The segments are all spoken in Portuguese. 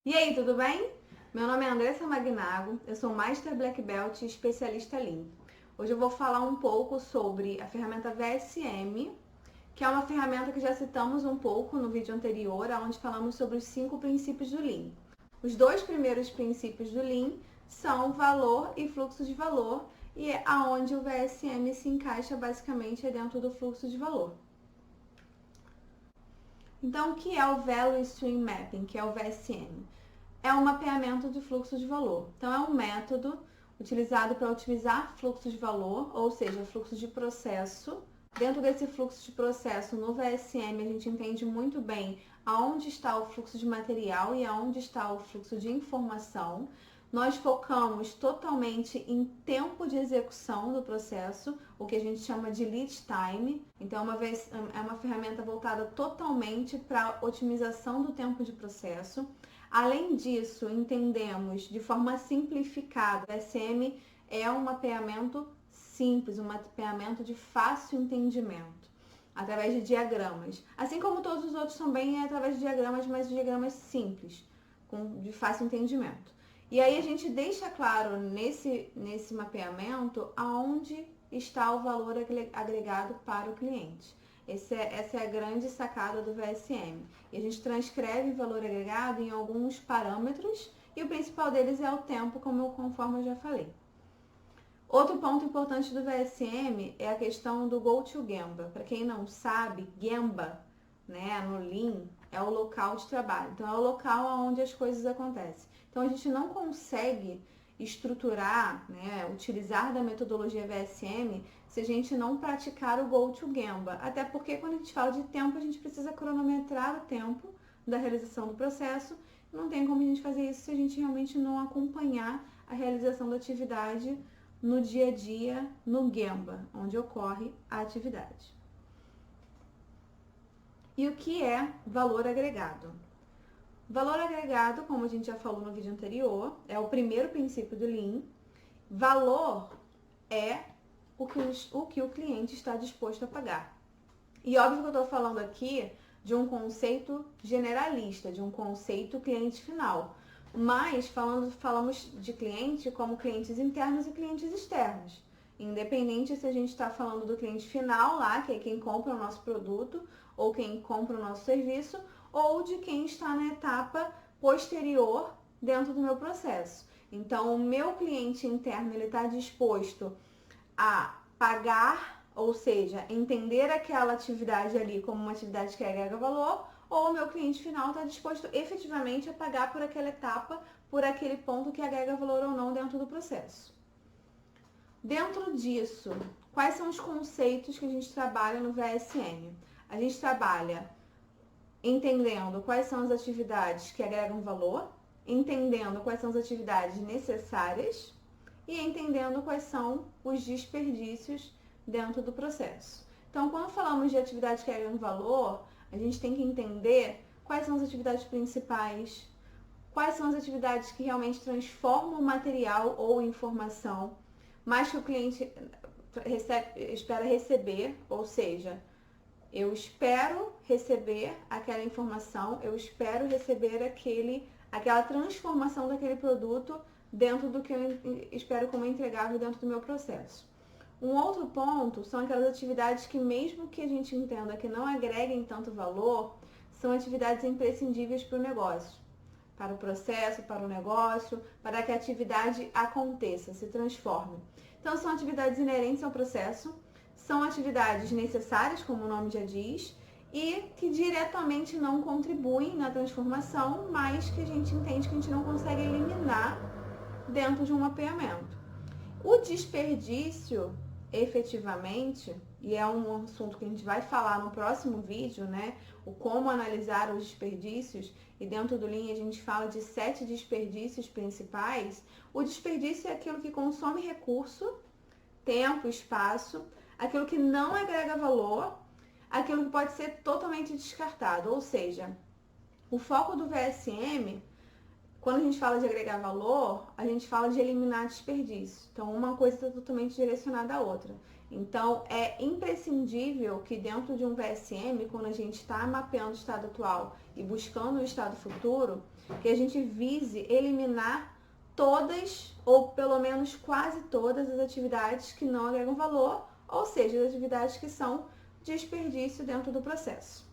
E aí, tudo bem? Meu nome é Andressa Magnago, eu sou Master Black Belt e especialista Lean. Hoje eu vou falar um pouco sobre a ferramenta VSM, que é uma ferramenta que já citamos um pouco no vídeo anterior, onde falamos sobre os 5 princípios do Lean. Os 2 primeiros princípios do Lean são valor e fluxo de valor, e é aonde o VSM se encaixa basicamente dentro do fluxo de valor. Então, o que é o Value Stream Mapping, que é o VSM? É um mapeamento de fluxo de valor. Então, é um método utilizado para otimizar fluxo de valor, ou seja, fluxo de processo. Dentro desse fluxo de processo, no VSM, a gente entende muito bem aonde está o fluxo de material e aonde está o fluxo de informação. Nós focamos totalmente em tempo de execução do processo, o que a gente chama de lead time. Então, é uma ferramenta voltada totalmente para a otimização do tempo de processo. Além disso, entendemos de forma simplificada, o VSM é um mapeamento simples, um mapeamento de fácil entendimento, através de diagramas. Assim como todos os outros também é através de diagramas, mas diagramas simples, de fácil entendimento. E aí a gente deixa claro nesse mapeamento aonde está o valor agregado para o cliente. Essa é a grande sacada do VSM. E a gente transcreve valor agregado em alguns parâmetros e o principal deles é o tempo, conforme eu já falei. Outro ponto importante do VSM é a questão do Go to Gemba. Para quem não sabe, Gemba, né, no Lean, é o local de trabalho. Então, é o local onde as coisas acontecem. Então, a gente não consegue estruturar, né, utilizar da metodologia VSM se a gente não praticar o Go to Gemba. Até porque quando a gente fala de tempo, a gente precisa cronometrar o tempo da realização do processo. Não tem como a gente fazer isso se a gente realmente não acompanhar a realização da atividade no dia a dia, no Gemba, onde ocorre a atividade. E o que é valor agregado? Valor agregado, como a gente já falou no vídeo anterior, é o primeiro princípio do Lean. Valor é o que o cliente está disposto a pagar. E óbvio que eu estou falando aqui de um conceito generalista, de um conceito cliente final. Mas falamos de cliente como clientes internos e clientes externos. Independente se a gente está falando do cliente final lá, que é quem compra o nosso produto, ou quem compra o nosso serviço, ou de quem está na etapa posterior dentro do meu processo. Então, o meu cliente interno, ele está disposto a pagar, ou seja, entender aquela atividade ali como uma atividade que agrega valor, ou o meu cliente final está disposto efetivamente a pagar por aquela etapa, por aquele ponto que agrega valor ou não dentro do processo. Dentro disso, quais são os conceitos que a gente trabalha no VSM? A gente trabalha entendendo quais são as atividades que agregam valor, entendendo quais são as atividades necessárias e entendendo quais são os desperdícios dentro do processo. Então, quando falamos de atividades que agregam valor, a gente tem que entender quais são as atividades principais, quais são as atividades que realmente transformam o material ou informação, mas que o cliente espera receber, ou seja, eu espero receber aquela informação, eu espero receber aquela transformação daquele produto dentro do que eu espero como entregável dentro do meu processo. Um outro ponto são aquelas atividades que, mesmo que a gente entenda que não agreguem tanto valor, são atividades imprescindíveis para o negócio, para o processo, para o negócio, para que a atividade aconteça, se transforme. Então, são atividades inerentes ao processo, são atividades necessárias, como o nome já diz, e que diretamente não contribuem na transformação, mas que a gente entende que a gente não consegue eliminar dentro de um mapeamento. O desperdício, efetivamente, e é um assunto que a gente vai falar no próximo vídeo, né? O como analisar os desperdícios, e dentro do Lean a gente fala de 7 desperdícios principais. O desperdício é aquilo que consome recurso, tempo, espaço, aquilo que não agrega valor, aquilo que pode ser totalmente descartado. Ou seja, o foco do VSM, quando a gente fala de agregar valor, a gente fala de eliminar desperdício. Então, uma coisa está totalmente direcionada à outra. Então, é imprescindível que dentro de um VSM, quando a gente está mapeando o estado atual e buscando o estado futuro, que a gente vise eliminar todas, ou pelo menos quase todas as atividades que não agregam valor, ou seja, as atividades que são desperdício dentro do processo.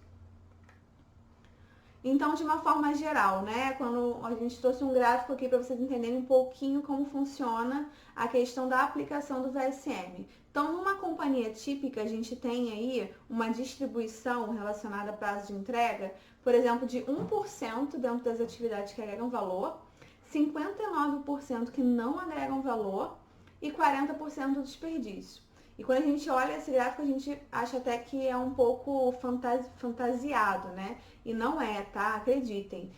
Então, de uma forma geral, né, quando a gente trouxe um gráfico aqui para vocês entenderem um pouquinho como funciona a questão da aplicação do VSM. Então, numa companhia típica, a gente tem aí uma distribuição relacionada a prazo de entrega, por exemplo, de 1% dentro das atividades que agregam valor, 59% que não agregam valor e 40% do desperdício. E quando a gente olha esse gráfico, a gente acha até que é um pouco fantasiado, né? E não é, tá? Acreditem.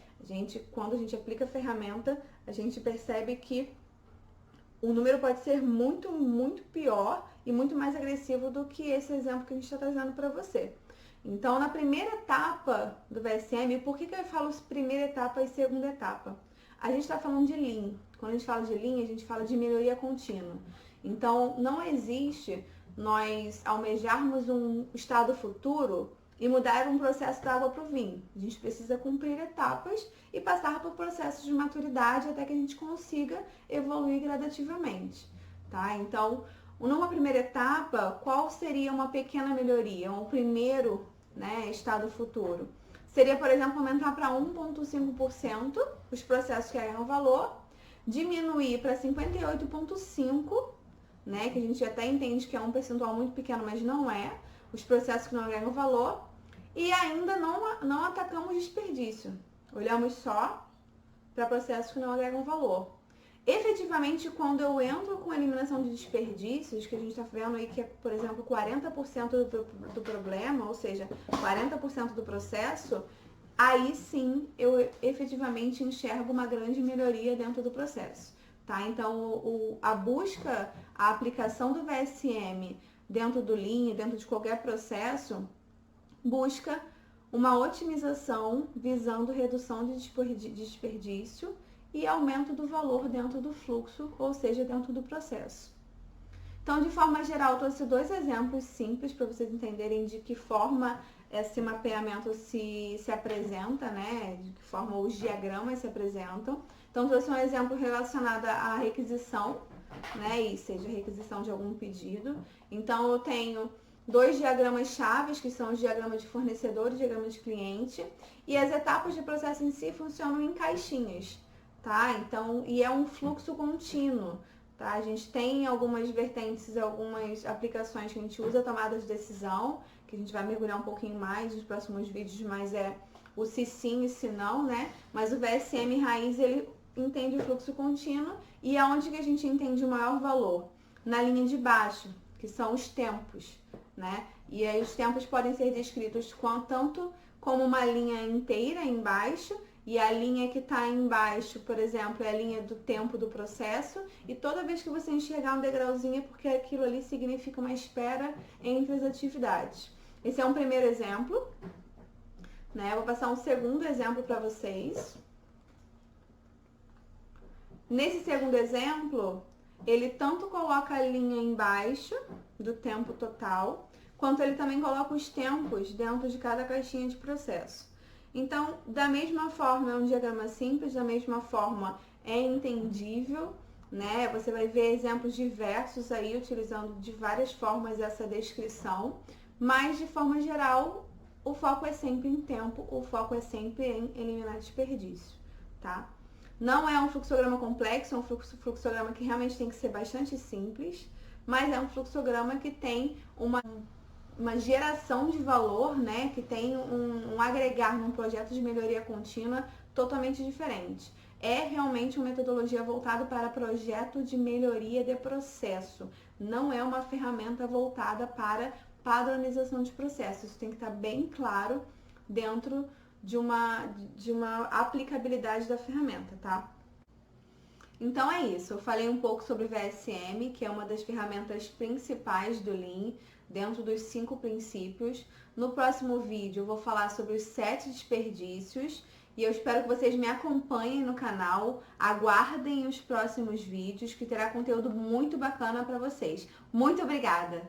Quando a gente aplica a ferramenta, a gente percebe que o número pode ser muito, muito pior e muito mais agressivo do que esse exemplo que a gente está trazendo para você. Então, na primeira etapa do VSM, por que eu falo primeira etapa e segunda etapa? A gente está falando de Lean. Quando a gente fala de Lean, a gente fala de melhoria contínua. Então, não existe nós almejarmos um estado futuro e mudar um processo da água para o vinho. A gente precisa cumprir etapas e passar por processos de maturidade até que a gente consiga evoluir gradativamente, tá? Então, numa primeira etapa, qual seria uma pequena melhoria? Um primeiro, né, estado futuro? Seria, por exemplo, aumentar para 1,5% os processos que agregam valor, diminuir para 58,5%, né, que a gente até entende que é um percentual muito pequeno, mas não é, os processos que não agregam valor, e ainda não atacamos desperdício. Olhamos só para processos que não agregam valor. Efetivamente, quando eu entro com a eliminação de desperdícios, que a gente está vendo aí que é, por exemplo, 40% do problema, ou seja, 40% do processo, aí sim eu efetivamente enxergo uma grande melhoria dentro do processo. Tá? Então, a busca, a aplicação do VSM dentro do Lean, dentro de qualquer processo, busca uma otimização visando redução de desperdício e aumento do valor dentro do fluxo, ou seja, dentro do processo. Então, de forma geral, eu trouxe dois exemplos simples para vocês entenderem de que forma esse mapeamento se apresenta, né? De que forma os diagramas se apresentam. Então, trouxe um exemplo relacionado à requisição, né? E seja requisição de algum pedido. Então, eu tenho dois diagramas chaves, que são os diagramas de fornecedor e diagrama de cliente. E as etapas de processo em si funcionam em caixinhas, tá? Então, e é um fluxo contínuo, tá? A gente tem algumas vertentes, algumas aplicações que a gente usa tomada de decisão, que a gente vai mergulhar um pouquinho mais nos próximos vídeos, mas é o se sim e se não, né? Mas o VSM raiz, ele entende o fluxo contínuo e aonde que a gente entende o maior valor? Na linha de baixo, que são os tempos, né? E aí os tempos podem ser descritos tanto como uma linha inteira embaixo, e a linha que está embaixo, por exemplo, é a linha do tempo do processo, e toda vez que você enxergar um degrauzinho é porque aquilo ali significa uma espera entre as atividades. Esse é um primeiro exemplo, né? Eu vou passar um segundo exemplo para vocês. Nesse segundo exemplo, ele tanto coloca a linha embaixo do tempo total, quanto ele também coloca os tempos dentro de cada caixinha de processo. Então, da mesma forma, é um diagrama simples, da mesma forma é entendível, né? Você vai ver exemplos diversos aí, utilizando de várias formas essa descrição, mas de forma geral, o foco é sempre em tempo, o foco é sempre em eliminar desperdício, tá? Não é um fluxograma complexo, é um fluxograma que realmente tem que ser bastante simples, mas é um fluxograma que tem uma geração de valor, né, que tem um agregar num projeto de melhoria contínua totalmente diferente. É realmente uma metodologia voltada para projeto de melhoria de processo. Não é uma ferramenta voltada para padronização de processos. Isso tem que estar bem claro dentro de uma aplicabilidade da ferramenta, tá? Então é isso, eu falei um pouco sobre o VSM, que é uma das ferramentas principais do Lean, dentro dos 5 princípios. No próximo vídeo eu vou falar sobre os 7 desperdícios e eu espero que vocês me acompanhem no canal, aguardem os próximos vídeos, que terá conteúdo muito bacana para vocês. Muito obrigada!